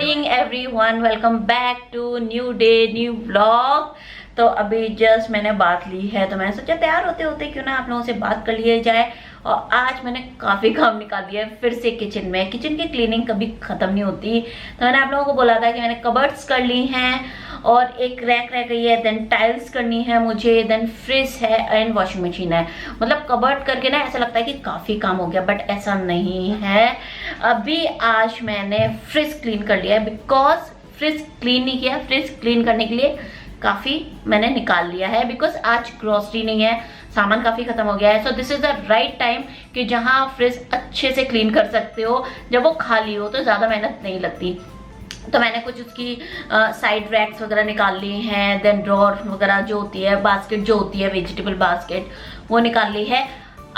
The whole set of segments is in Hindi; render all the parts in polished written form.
Morning everyone, welcome back to new day new blog. तो अभी जस्ट मैंने बात ली है, तो मैंने सोचा तैयार होते होते क्यों ना आप लोगों से बात कर लिया जाए। और आज मैंने काफ़ी काम निकाल दिया है फिर से किचन में। किचन की क्लीनिंग कभी ख़त्म नहीं होती। तो मैंने आप लोगों को बोला था कि मैंने कबर्ड्स कर ली हैं और एक रैक रह गई है, देन टाइल्स करनी है मुझे, देन फ्रिज है एंड वॉशिंग मशीन है। मतलब कबर्ड करके ना ऐसा लगता है कि काफ़ी काम हो गया, बट ऐसा नहीं है। अभी आज मैंने फ्रिज क्लीन कर लिया है, बिकॉज फ्रिज क्लीन नहीं किया। फ्रिज क्लीन करने के लिए काफ़ी मैंने निकाल लिया है, बिकॉज आज ग्रोसरी नहीं है, सामान काफ़ी ख़त्म हो गया है। So this is the right time कि जहाँ आप फ्रिज अच्छे से क्लीन कर सकते हो, जब वो खाली हो तो ज़्यादा मेहनत नहीं लगती। तो मैंने कुछ उसकी साइड रैक्स वगैरह निकाल ली हैं, देन ड्रॉर वगैरह जो होती है, बास्केट जो होती है वेजिटेबल बास्केट, वो निकाल ली है।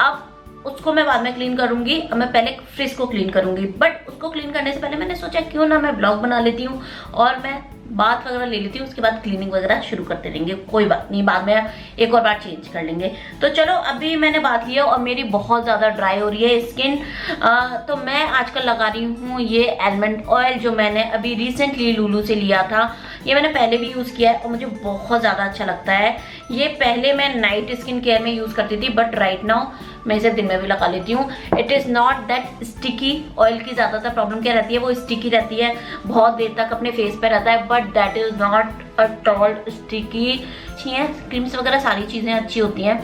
अब उसको मैं बाद में क्लीन करूंगी, अब मैं पहले फ्रिज को क्लीन करूंगी। बट उसको क्लीन करने से पहले मैंने सोचा क्यों ना मैं ब्लॉग बना लेती हूँ और मैं बात वगैरह ले लेती हूँ, उसके बाद क्लीनिंग वगैरह शुरू करते रहेंगे। कोई बात नहीं, बाद में एक और बार चेंज कर लेंगे। तो चलो, अभी मैंने बात लिया और मेरी बहुत ज़्यादा ड्राई हो रही है स्किन। तो मैं आजकल लगा रही हूँ ये आलमंड ऑयल, जो मैंने अभी रिसेंटली लुलु से लिया था। ये मैंने पहले भी यूज़ किया है और मुझे बहुत ज़्यादा अच्छा लगता है। ये पहले मैं नाइट स्किन केयर में यूज़ करती थी, बट राइट नाउ मैं इसे दिन में भी लगा लेती हूँ। It is not that sticky. Oil की ज़्यादातर प्रॉब्लम क्या रहती है, वो स्टिकी रहती है, बहुत देर तक अपने फेस पे रहता है, but that is not at all sticky. Creams वगैरह सारी चीज़ें अच्छी होती हैं।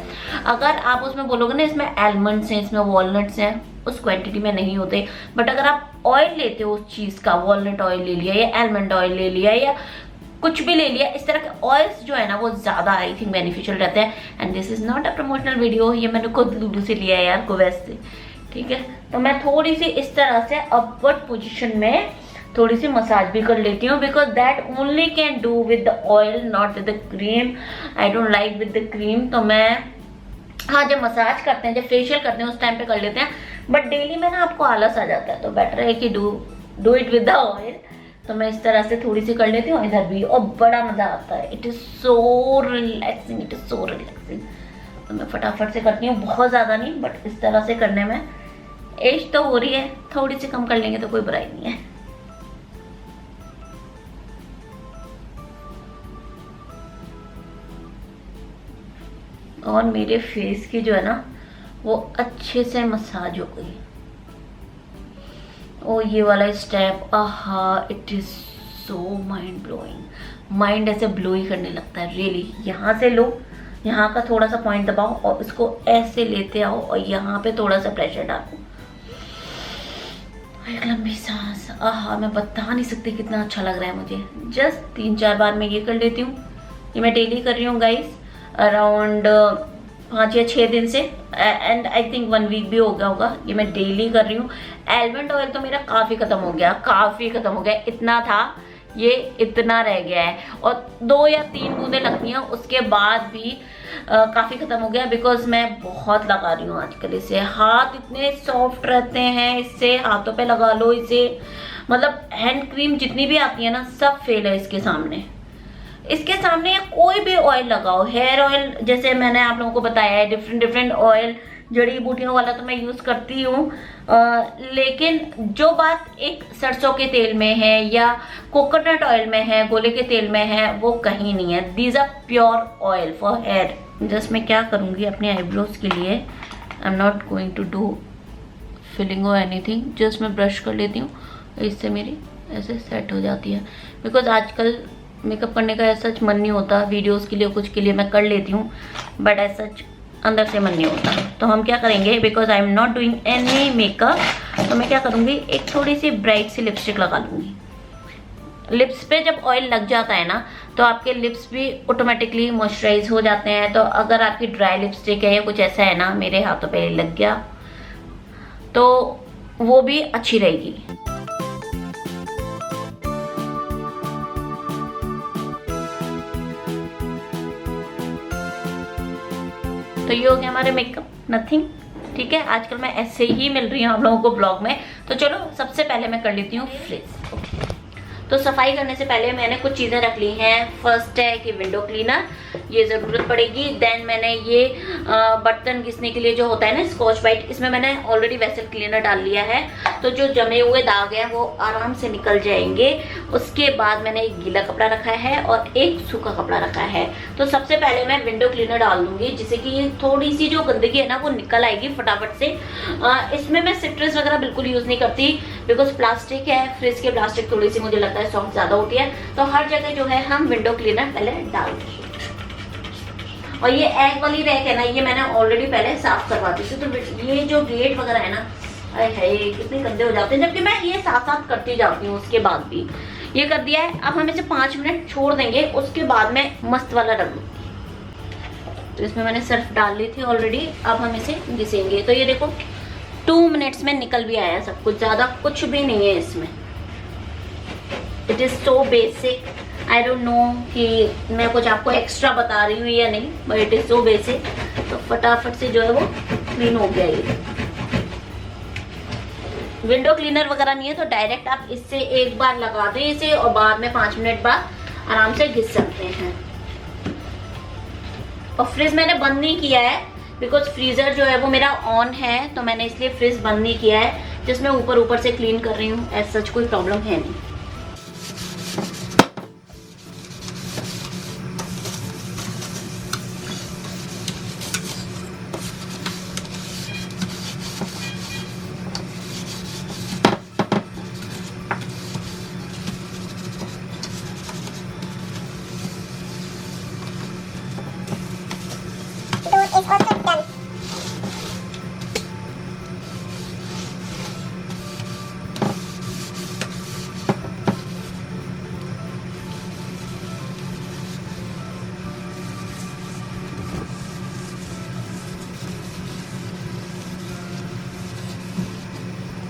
अगर आप उसमें बोलोगे ना इसमें आलमंड्स हैं, इसमें वॉलनट्स हैं, उस क्वांटिटी में नहीं होते। बट अगर आप ऑयल लेते हो उस चीज़ का, वॉलनट ऑयल ले लिया या आलमंड ऑयल ले लिया या कुछ भी ले लिया, इस तरह के ऑयल्स जो है ना वो ज़्यादा आई थिंक बेनिफिशियल रहते हैं। And this is not a promotional video, ये मैंने खुद लुलु से लिया है यार, गोवेस्ट से, ठीक है। तो मैं थोड़ी सी इस तरह से अपवर्ड पोजीशन में थोड़ी सी मसाज भी कर लेती हूँ, because that only can do with the oil, not with the cream. I don't like with the cream. तो मैं हाँ, जब मसाज करते हैं, जब फेशियल करते हैं उस टाइम पे कर लेते हैं, बट डेली में ना आपको आलस आ जाता है, तो बेटर है कि do it with the oil. तो मैं इस तरह से थोड़ी सी कर लेती हूँ इधर भी, और बड़ा मज़ा आता है। It is so relaxing, it is so relaxing. तो मैं फटाफट से करती हूँ, बहुत ज़्यादा नहीं, बट इस तरह से करने में एज तो हो रही है, थोड़ी सी कम कर लेंगे तो कोई बुराई नहीं है। और मेरे फेस की जो है ना वो अच्छे से मसाज हो गई। ओ ये वाला स्टेप, आहा, it is so mind blowing. Mind ऐसे ब्लो ही करने लगता है रियली। यहाँ से लो, यहाँ का थोड़ा सा पॉइंट दबाओ और इसको ऐसे लेते आओ और यहाँ पे थोड़ा सा प्रेशर डालो। एक लंबी सांस, आहा, मैं बता नहीं सकती कितना अच्छा लग रहा है मुझे। जस्ट 3-4 बार मैं ये कर लेती हूँ। ये मैं डेली कर रही हूँ गाइस, अराउंड 5 या 6 दिन से, एंड आई थिंक 1 वीक भी हो गया होगा। ये मैं डेली कर रही हूँ। आलमंड ऑयल तो मेरा काफ़ी ख़त्म हो गया, काफ़ी ख़त्म हो गया। इतना था, ये इतना रह गया है, और 2 या 3 बूंदें लगती हैं, उसके बाद भी काफ़ी ख़त्म हो गया, बिकॉज मैं बहुत लगा रही हूँ आजकल इसे। हाथ इतने सॉफ्ट रहते हैं इससे, हाथों पे लगा लो इसे। मतलब हैंड क्रीम जितनी भी आती है ना, सब फेल है इसके सामने। इसके सामने कोई भी ऑयल लगाओ, हेयर ऑयल जैसे मैंने आप लोगों को बताया है, डिफरेंट ऑयल, जड़ी बूटियों वाला तो मैं यूज़ करती हूँ, लेकिन जो बात एक सरसों के तेल में है या कोकोनट ऑयल में है, गोले के तेल में है, वो कहीं नहीं है। These are pure oil for hair. Just मैं क्या करूँगी अपने आईब्रोज के लिए, I am not going to do filling और एनीथिंग, जस्ट मैं ब्रश कर लेती हूँ, इससे मेरी ऐसे सेट हो जाती है। बिकॉज आजकल मेकअप करने का ऐसा मन नहीं होता, वीडियोस के लिए कुछ के लिए मैं कर लेती हूँ, बट ऐसा अंदर से मन नहीं होता। तो हम क्या करेंगे, because I am not doing any makeup, तो मैं क्या करूँगी, एक थोड़ी सी ब्राइट सी लिपस्टिक लगा लूँगी। लिप्स पे जब ऑयल लग जाता है ना, तो आपके लिप्स भी ऑटोमेटिकली मॉइस्चराइज हो जाते हैं। तो अगर आपकी ड्राई लिपस्टिक है या कुछ ऐसा है ना, मेरे हाथों पे लग गया, तो वो भी अच्छी रहेगी। तो ये हो गया हमारे मेकअप, नथिंग, ठीक है। आजकल मैं ऐसे ही मिल रही हूँ आप लोगों को ब्लॉग में। तो चलो, सबसे पहले मैं कर लेती हूँ फ्रिज। तो सफाई करने से पहले मैंने कुछ चीज़ें रख ली हैं। फर्स्ट है कि विंडो क्लीनर, ये ज़रूरत पड़ेगी। देन मैंने ये बर्तन घिसने के लिए जो होता है ना स्कॉच ब्राइट, इसमें मैंने ऑलरेडी वेसल क्लीनर डाल लिया है, तो जो जमे हुए दाग हैं वो आराम से निकल जाएंगे। उसके बाद मैंने एक गीला कपड़ा रखा है और एक सूखा कपड़ा रखा है। तो सबसे पहले मैं विंडो क्लीनर डाल दूंगी, जिससे कि थोड़ी सी जो गंदगी है ना वो निकल आएगी फटाफट से। इसमें मैं सिट्रस वगैरह बिल्कुल यूज नहीं करती, बिकॉज प्लास्टिक है, फ्रिज की प्लास्टिक थोड़ी सी मुझे लगता है सॉफ्ट ज्यादा होती है, तो हर जगह जो है हम विंडो क्लीनर पहले डाल देंगे। और ये एग वाली रैक है ना, ये मैंने ऑलरेडी पहले साफ करवा दी थी, तो ये जो गेट वगैरह है ना, अरे कितने गंदे हो जाते हैं, जबकि मैं ये साथ साथ करती जाती हूँ। उसके बाद भी ये कर दिया है। अब हम इसे 5 मिनट छोड़ देंगे, उसके बाद मैं मस्त वाला रख लूँगी। तो इसमें मैंने सर्फ डाल ली थी ऑलरेडी, अब हम इसे घिसेंगे। तो ये देखो 2 मिनट्स में निकल भी आया सब कुछ, ज़्यादा कुछ भी नहीं है इसमें। It is so basic, I don't know कि मैं कुछ आपको एक्स्ट्रा बता रही हूँ या नहीं, but it is so basic. तो फटाफट से जो है वो क्लीन हो गया। ये विंडो क्लीनर वगैरह नहीं है तो डायरेक्ट आप इससे एक बार लगा दें इसे, और बाद में 5 मिनट बाद आराम से घिस सकते हैं। और फ्रिज मैंने बंद नहीं किया है, बिकॉज फ्रीजर जो है वो मेरा ऑन है, तो मैंने इसलिए फ्रिज बंद नहीं किया है। जिसमें ऊपर से क्लीन कर रही हूँ, एज सच कोई प्रॉब्लम है नहीं।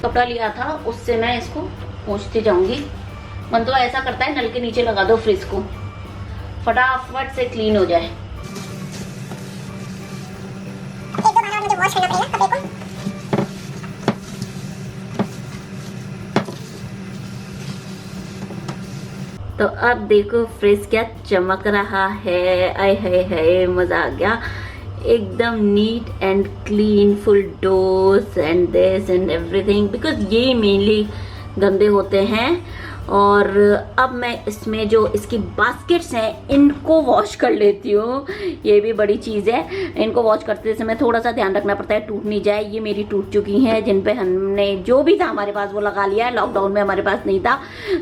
कपड़ा लिया था उससे मैं इसको पोंछती जाऊंगी। मन तो ऐसा करता है नल के नीचे लगा दो फ्रिज को, फटाफट से क्लीन हो जाए। एक दो बार मुझे वॉश करना पड़ेगा कपड़े को। तो अब देखो फ्रिज क्या चमक रहा है, आय हाय हाय मजा आ गया। एकदम neat and clean, full doors and this and everything, because ये मेनली गंदे होते हैं। और अब मैं इसमें जो इसकी बास्केट्स हैं इनको वॉश कर लेती हूँ। ये भी बड़ी चीज़ है, इनको वॉश करते समय थोड़ा सा ध्यान रखना पड़ता है टूट नहीं जाए। ये मेरी टूट चुकी हैं, जिन पे हमने जो भी था हमारे पास वो लगा लिया है। लॉकडाउन में हमारे पास नहीं था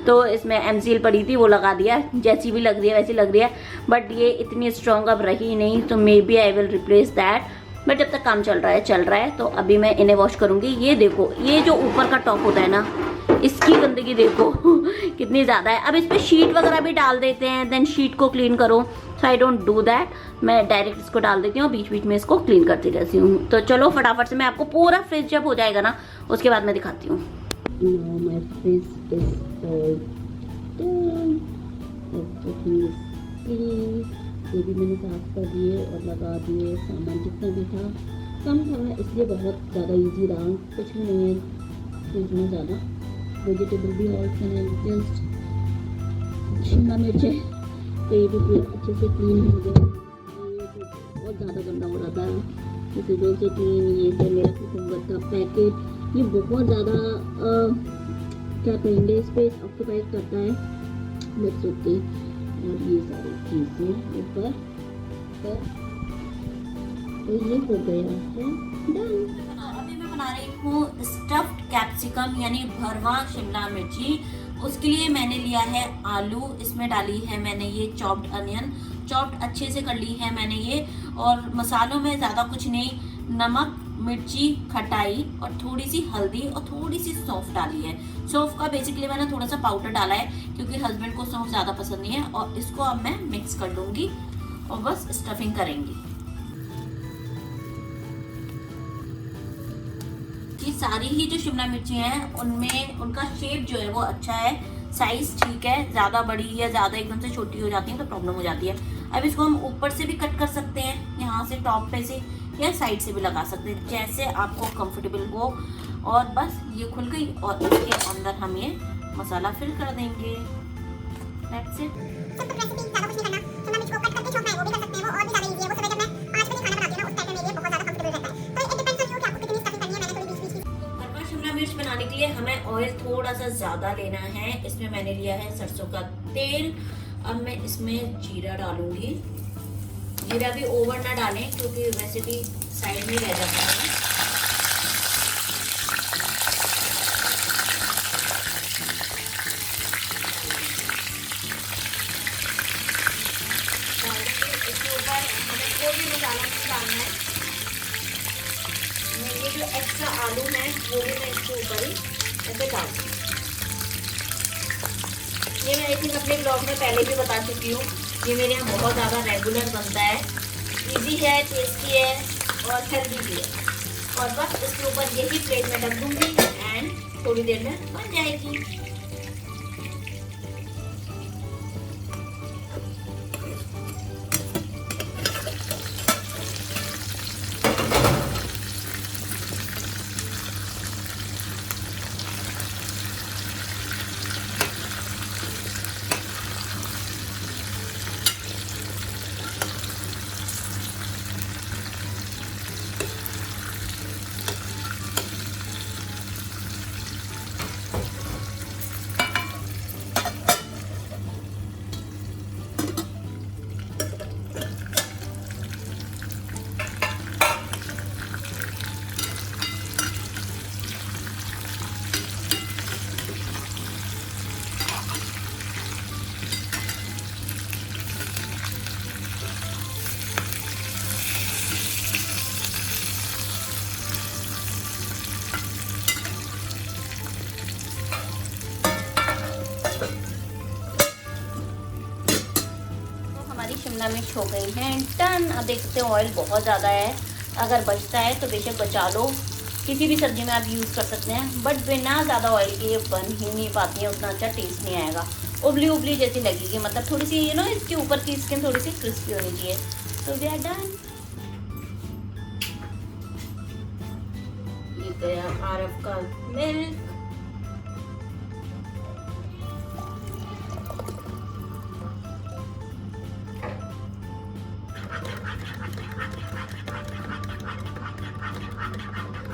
तो इसमें एमसील पड़ी थी वो लगा दिया, जैसी भी लग रही है वैसी लग रही है, बट ये इतनी स्ट्रॉन्ग अब रही नहीं, तो maybe I will replace that. But जब तक काम चल रहा है तो अभी मैं इन्हें वॉश करूँगी। ये देखो, ये जो ऊपर का टॉप होता है ना, इसकी गंदगी देखो कितनी ज़्यादा है। अब इस पर शीट वगैरह भी डाल देते हैं, देन शीट को क्लीन करो, सो आई डोंट डू दैट। मैं डायरेक्ट इसको डाल देती हूँ और बीच बीच में इसको क्लीन करती रहती हूँ। तो चलो फटाफट से मैं आपको पूरा फ्रिज जब हो जाएगा ना उसके बाद मैं दिखाती हूँ। ये भी मैंने साफ कर दिए और लगा दिए, सामान जितना भी था कम था इसलिए बहुत ज़्यादा इजी रहा, कुछ भी नहीं है फ्रिज में ज़्यादा। वेजिटेबल भी और जस्ट शिमला मिर्च है तो ये भी पूरा अच्छे से क्लीन हो गया। ये बहुत ज़्यादा गंदा हो रहा था, इसे जो से क्लीन। ये जो मेरा कुकुम्बर का पैकेट, ये बहुत ज़्यादा क्या कहेंगे स्पेस ऑक्यूपाई करता है, बट ओके। और ये सारी चीज़ें ऊपर तो ये हो गया है डन। अभी मैं बना रही हूँ स्टफ्ड कैप्सिकम यानी भरवा शिमला मिर्ची। उसके लिए मैंने लिया है आलू, इसमें डाली है मैंने ये चॉप्ड अनियन, चॉप्ड अच्छे से कर ली है मैंने ये। और मसालों में ज़्यादा कुछ नहीं, नमक, मिर्ची, खटाई और थोड़ी सी हल्दी और थोड़ी सी सौंफ डाली है। सौंफ का बेसिकली मैंने थोड़ा सा पाउडर डाला है क्योंकि हस्बैंड को सौंफ ज़्यादा पसंद नहीं है। और इसको अब मैं मिक्स कर लूँगी और बस स्टफिंग करेंगी। ये सारी ही जो शिमला मिर्ची हैं उनमें उनका शेप जो है वो अच्छा है, साइज ठीक है। ज़्यादा बड़ी या ज़्यादा एकदम से छोटी हो जाती है तो प्रॉब्लम हो जाती है। अब इसको हम ऊपर से भी कट कर सकते हैं, यहाँ से टॉप पे से, या साइड से भी लगा सकते हैं, जैसे आपको कंफर्टेबल हो। और बस ये खुल गई और इसके अंदर हम ये मसाला फिल कर देंगे। That's it। मिर्च बनाने के लिए हमें ऑयल थोड़ा सा ज़्यादा लेना है। इसमें मैंने लिया है सरसों का तेल। अब मैं इसमें जीरा डालूंगी। जीरा भी ओवर ना डालें क्योंकि वैसे भी साइड में रह जाता है। इसके ऊपर हमें कोई भी मसाला नहीं डालना है। ये जो एक्स्ट्रा आलू है वो भी मैं इसके ऊपर ही ऐसे डाल दूँ। ये मैं आई थिंक अपने ब्लॉग में पहले भी बता चुकी हूँ। ये मेरे यहाँ बहुत ज़्यादा रेगुलर बनता है, इजी है, टेस्टी है और हेल्दी भी है। और बस इसके ऊपर यही प्लेट में ढक दूँगी एंड थोड़ी देर में बन जाएगी। शिमला मिर्च हो गई है डन। अब देखते हैं ऑयल बहुत ज़्यादा है, अगर बचता है तो बेशक बचा लो। किसी भी सब्जी में आप यूज़ कर सकते हैं, बट बिना ज़्यादा ऑयल के ये बन ही नहीं पाती है, उतना अच्छा टेस्ट नहीं आएगा। उबली उबली जैसी लगेगी, मतलब थोड़ी सी इसके ऊपर की स्किन थोड़ी सी क्रिस्पी होनी चाहिए। तो वी आर डन। ये गया आरव का मिल्क।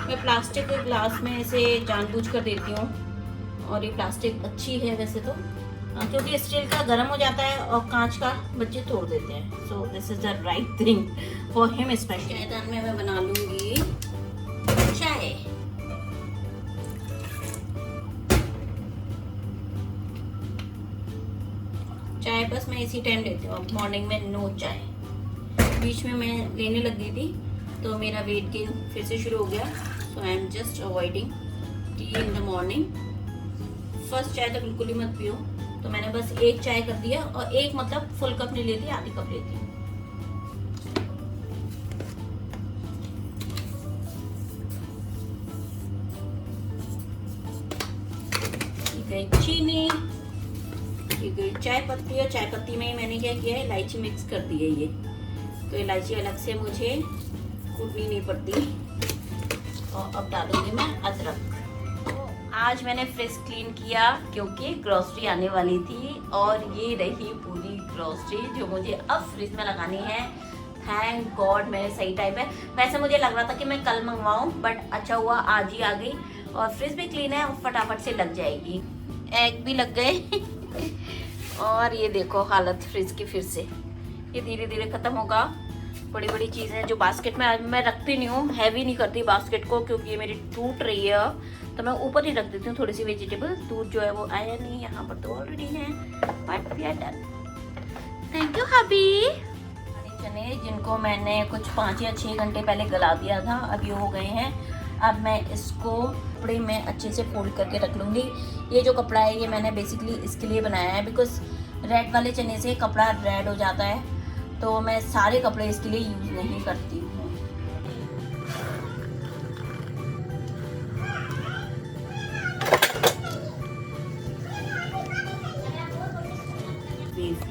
मैं प्लास्टिक के ग्लास में ऐसे जानबूझ कर देती हूँ, और ये प्लास्टिक अच्छी है वैसे तो, क्योंकि स्टील का गर्म हो जाता है और कांच का बच्चे तोड़ देते हैं। So this is the right thing for him special. चायदान में मैं बना लूंगी चाय। चाय बस मैं इसी टाइम लेती हूँ। मॉर्निंग में नो चाय। बीच में मैं लेने लग गई थी तो मेरा वेट गेन फिर से शुरू हो गया। So I am just avoiding tea in the morning. First चाय तो बिल्कुल ही मत पियो। तो मैंने बस एक चाय कर दिया, और एक मतलब फुल कप नहीं लेती, आधी कप लेती हूँ। चीनी, ये गई चाय पत्ती, और चाय पत्ती में ही मैंने क्या किया है, इलायची मिक्स कर दी है ये। तो इलायची अलग से मुझे कूटनी नहीं पड़ती। और अब डालूंगी मैं अदरक। तो आज मैंने फ्रिज क्लीन किया क्योंकि ग्रोसरी आने वाली थी, और ये रही पूरी ग्रोसरी जो मुझे अब फ्रिज में लगानी है। थैंक गॉड मेरे सही टाइम है। वैसे मुझे लग रहा था कि मैं कल मंगवाऊं, बट अच्छा हुआ आज ही आ गई, और फ्रिज भी क्लीन है और फटाफट से लग जाएगी। एग भी लग गए और ये देखो हालत फ्रिज की फिर से। ये धीरे धीरे खत्म होगा। बड़ी बड़ी चीज़ें जो बास्केट में मैं रखती नहीं हूँ, हैवी नहीं करती बास्केट को, क्योंकि ये मेरी टूट रही है, तो मैं ऊपर ही रख देती हूँ थोड़ी सी वेजिटेबल। दूध जो है वो आया नहीं, यहाँ पर तो ऑलरेडी है, but we are done. Thank you hubby. चने जिनको मैंने कुछ 5 या 6 घंटे पहले गला दिया था, अब ये हो गए हैं। अब मैं इसको कपड़े में अच्छे से फोल्ड करके रख लूँगी। ये जो कपड़ा है ये मैंने बेसिकली इसके लिए बनाया है, बिकॉज रेड वाले चने से कपड़ा रेड हो जाता है, तो मैं सारे कपड़े इसके लिए यूज़ नहीं करती हूँ।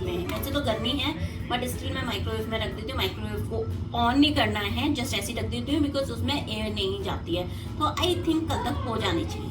में वैसे तो गर्मी है, बट स्टिल मैं माइक्रोवेव में रख देती हूँ। माइक्रोवेव को ऑन नहीं करना है, जस्ट ऐसे रख देती हूँ, बिकॉज उसमें एयर नहीं जाती है। तो आई थिंक कल तक हो जानी चाहिए।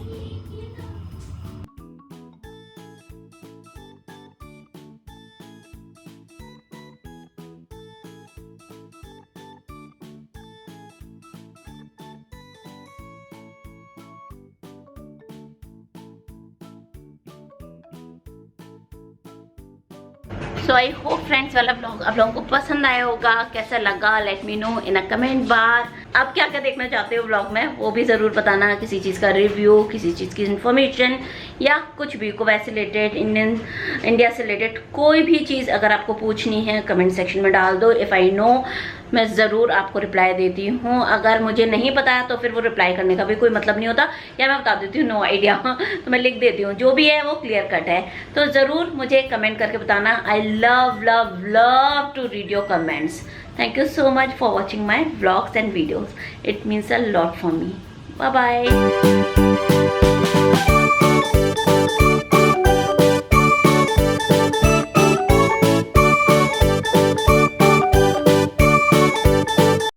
सो आई होप फ्रेंड्स वाला ब्लॉग आप लोगों को पसंद आया होगा। कैसा लगा let me know in a comment बार। आप क्या क्या देखना चाहते हो ब्लॉग में वो भी ज़रूर बताना। किसी चीज़ का रिव्यू, किसी चीज़ की इन्फॉर्मेशन या कुछ भी कुवैत से रिलेटेड, इंडिया से रिलेटेड कोई भी चीज़ अगर आपको पूछनी है कमेंट सेक्शन में डाल दो। इफ़ आई नो मैं ज़रूर आपको रिप्लाई देती हूँ। अगर मुझे नहीं पता है तो फिर वो रिप्लाई करने का भी कोई मतलब नहीं होता, या मैं बता देती हूँ नो आइडिया तो मैं लिख देती हूँ। जो भी है वो क्लियर कट है। तो ज़रूर मुझे कमेंट करके बताना। I love love love to read your comments. Thank you so much for watching my vlogs and videos. It means a lot for me. Bye bye.